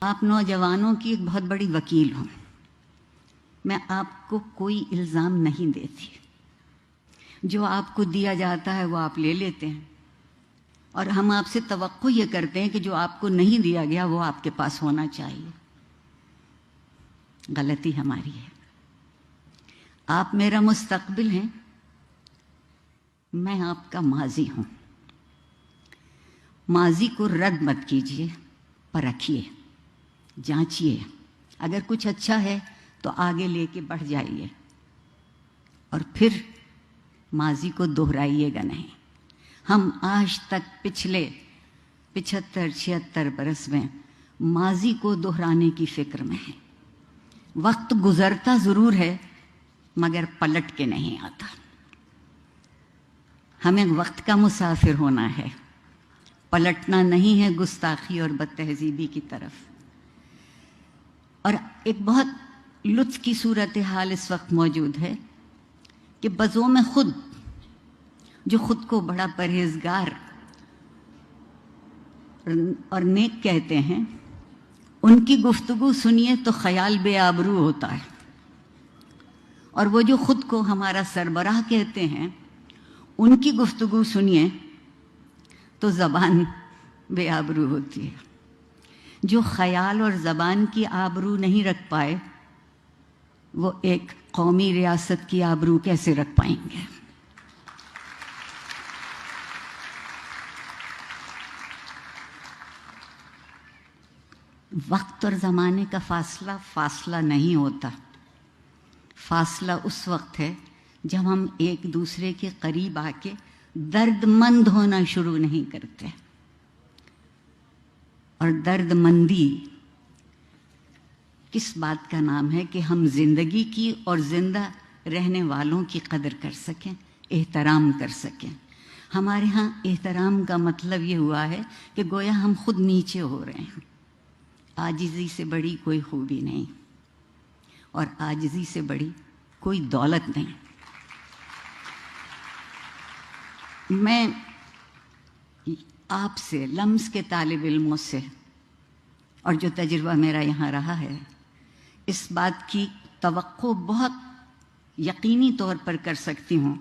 آپ نوجوانوں کی ایک بہت بڑی وکیل ہوں. میں آپ کو کوئی الزام نہیں دیتی. جو آپ کو دیا جاتا ہے وہ آپ لے لیتے ہیں، اور ہم آپ سے توقع یہ کرتے ہیں کہ جو آپ کو نہیں دیا گیا وہ آپ کے پاس ہونا چاہیے. غلطی ہماری ہے. آپ میرا مستقبل ہیں، میں آپ کا ماضی ہوں. ماضی کو رد مت کیجیے، پرکھیے، جانچیے. اگر کچھ اچھا ہے تو آگے لے کے بڑھ جائیے، اور پھر ماضی کو دہرائیے گا نہیں. ہم آج تک پچھلے 75-76 برس میں ماضی کو دہرانے کی فکر میں ہیں. وقت گزرتا ضرور ہے مگر پلٹ کے نہیں آتا. ہمیں وقت کا مسافر ہونا ہے، پلٹنا نہیں ہے گستاخی اور بد تہذیبی کی طرف. اور ایک بہت لطف کی صورتحال اس وقت موجود ہے کہ بزوم خود جو خود کو بڑا پرہیزگار اور نیک کہتے ہیں، ان کی گفتگو سنیے تو خیال بے آبرو ہوتا ہے. اور وہ جو خود کو ہمارا سربراہ کہتے ہیں، ان کی گفتگو سنیے تو زبان بے آبرو ہوتی ہے. جو خیال اور زبان کی آبرو نہیں رکھ پائے، وہ ایک قومی ریاست کی آبرو کیسے رکھ پائیں گے؟ وقت اور زمانے کا فاصلہ نہیں ہوتا. فاصلہ اس وقت ہے جب ہم ایک دوسرے کے قریب آ کے درد مند ہونا شروع نہیں کرتے. اور درد مندی کس بات کا نام ہے کہ ہم زندگی کی اور زندہ رہنے والوں کی قدر کر سکیں، احترام کر سکیں. ہمارے ہاں احترام کا مطلب یہ ہوا ہے کہ گویا ہم خود نیچے ہو رہے ہیں. عاجزی سے بڑی کوئی خوبی نہیں، اور عاجزی سے بڑی کوئی دولت نہیں. میں آپ سے، لمس کے طالب علموں سے، اور جو تجربہ میرا یہاں رہا ہے، اس بات کی توقع بہت یقینی طور پر کر سکتی ہوں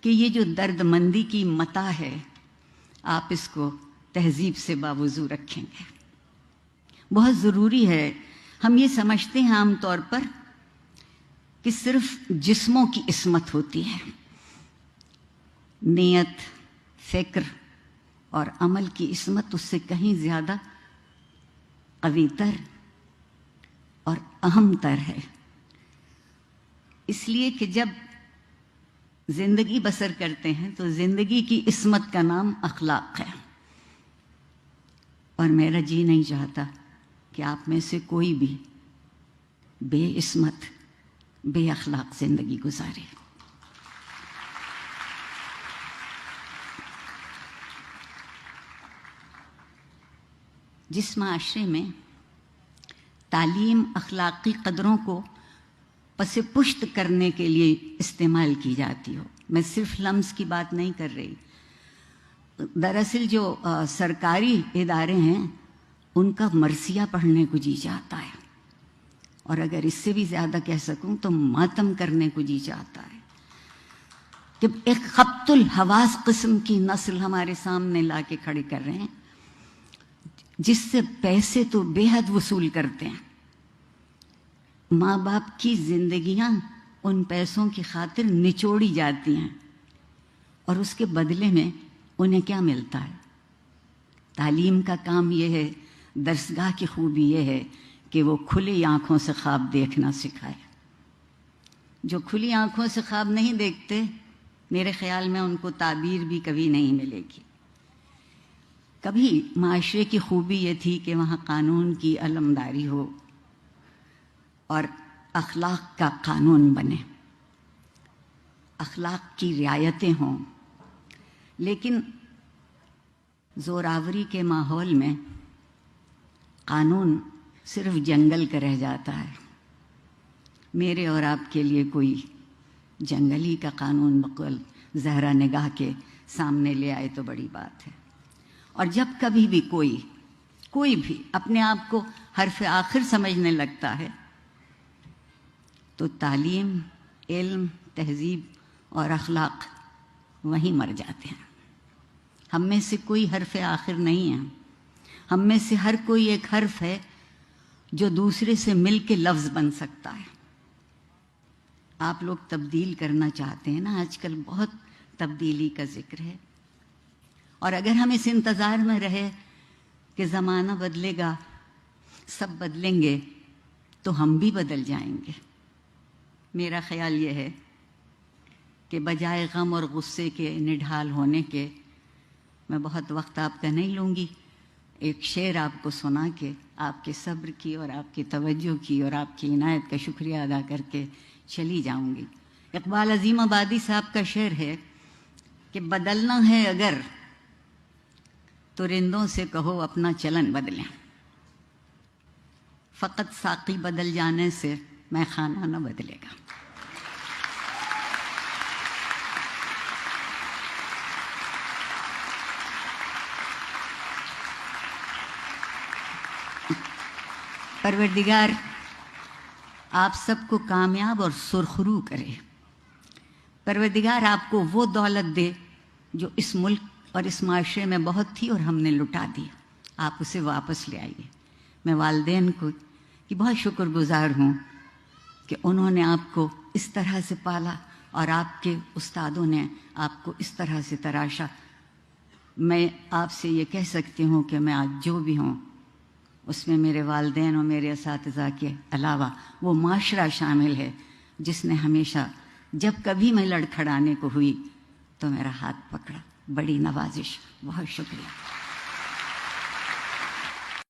کہ یہ جو درد مندی کی متاع ہے، آپ اس کو تہذیب سے باوضو رکھیں گے. بہت ضروری ہے. ہم یہ سمجھتے ہیں عام طور پر کہ صرف جسموں کی عصمت ہوتی ہے. نیت، فکر اور عمل کی عصمت اس سے کہیں زیادہ قوی تر اور اہم تر ہے. اس لیے کہ جب زندگی بسر کرتے ہیں تو زندگی کی عصمت کا نام اخلاق ہے. اور میرا جی نہیں چاہتا کہ آپ میں سے کوئی بھی بے عصمت، بے اخلاق زندگی گزارے. جس معاشرے میں تعلیم اخلاقی قدروں کو پس پشت کرنے کے لیے استعمال کی جاتی ہو، میں صرف لمس کی بات نہیں کر رہی. دراصل جو سرکاری ادارے ہیں ان کا مرثیہ پڑھنے کو جی چاہتا ہے، اور اگر اس سے بھی زیادہ کہہ سکوں تو ماتم کرنے کو جی چاہتا ہے کہ ایک خبط الحواس قسم کی نسل ہمارے سامنے لا کے کھڑے کر رہے ہیں، جس سے پیسے تو بے حد وصول کرتے ہیں. ماں باپ کی زندگیاں ان پیسوں کی خاطر نچوڑی جاتی ہیں، اور اس کے بدلے میں انہیں کیا ملتا ہے؟ تعلیم کا کام یہ ہے، درسگاہ کی خوبی یہ ہے کہ وہ کھلی آنکھوں سے خواب دیکھنا سکھائے. جو کھلی آنکھوں سے خواب نہیں دیکھتے، میرے خیال میں ان کو تعبیر بھی کبھی نہیں ملے گی. کبھی معاشرے کی خوبی یہ تھی کہ وہاں قانون کی علمداری ہو اور اخلاق کا قانون بنے، اخلاق کی رعایتیں ہوں. لیکن زوراوری کے ماحول میں قانون صرف جنگل کا رہ جاتا ہے. میرے اور آپ کے لیے کوئی جنگلی کا قانون بقول زہرا نگاہ کے سامنے لے آئے تو بڑی بات ہے. اور جب کبھی بھی کوئی بھی اپنے آپ کو حرف آخر سمجھنے لگتا ہے تو تعلیم، علم، تہذیب اور اخلاق وہیں مر جاتے ہیں۔ ہم میں سے کوئی حرف آخر نہیں ہے، ہم میں سے ہر کوئی ایک حرف ہے جو دوسرے سے مل کے لفظ بن سکتا ہے۔ آپ لوگ تبدیل کرنا چاہتے ہیں نا، آج کل بہت تبدیلی کا ذکر ہے، اور اگر ہم اس انتظار میں رہے کہ زمانہ بدلے گا، سب بدلیں گے، تو ہم بھی بدل جائیں گے۔ میرا خیال یہ ہے کہ بجائے غم اور غصے کے نڈھال ہونے کے، میں بہت وقت آپ کا نہیں لوں گی، ایک شعر آپ کو سنا کے آپ کے صبر کی اور آپ کی توجہ کی اور آپ کی عنایت کا شکریہ ادا کر کے چلی جاؤں گی۔ اقبال عظیم آبادی صاحب کا شعر ہے کہ بدلنا ہے اگر تو رندوں سے کہو اپنا چلن بدلیں، فقط ساقی بدل جانے سے میں خانہ نہ بدلے گا۔ پروردگار آپ سب کو کامیاب اور سرخرو کرے۔ پروردگار آپ کو وہ دولت دے جو اس ملک اور اس معاشرے میں بہت تھی اور ہم نے لٹا دی، آپ اسے واپس لے آئیے۔ میں والدین کی بہت شکر گزار ہوں کہ انہوں نے آپ کو اس طرح سے پالا اور آپ کے استادوں نے آپ کو اس طرح سے تراشا۔ میں آپ سے یہ کہہ سکتی ہوں کہ میں آج جو بھی ہوں اس میں میرے والدین اور میرے اساتذہ کے علاوہ وہ معاشرہ شامل ہے جس نے ہمیشہ جب کبھی میں لڑکھڑانے کو ہوئی تو میرا ہاتھ پکڑا۔ بڑی نوازش، بہت شکریہ۔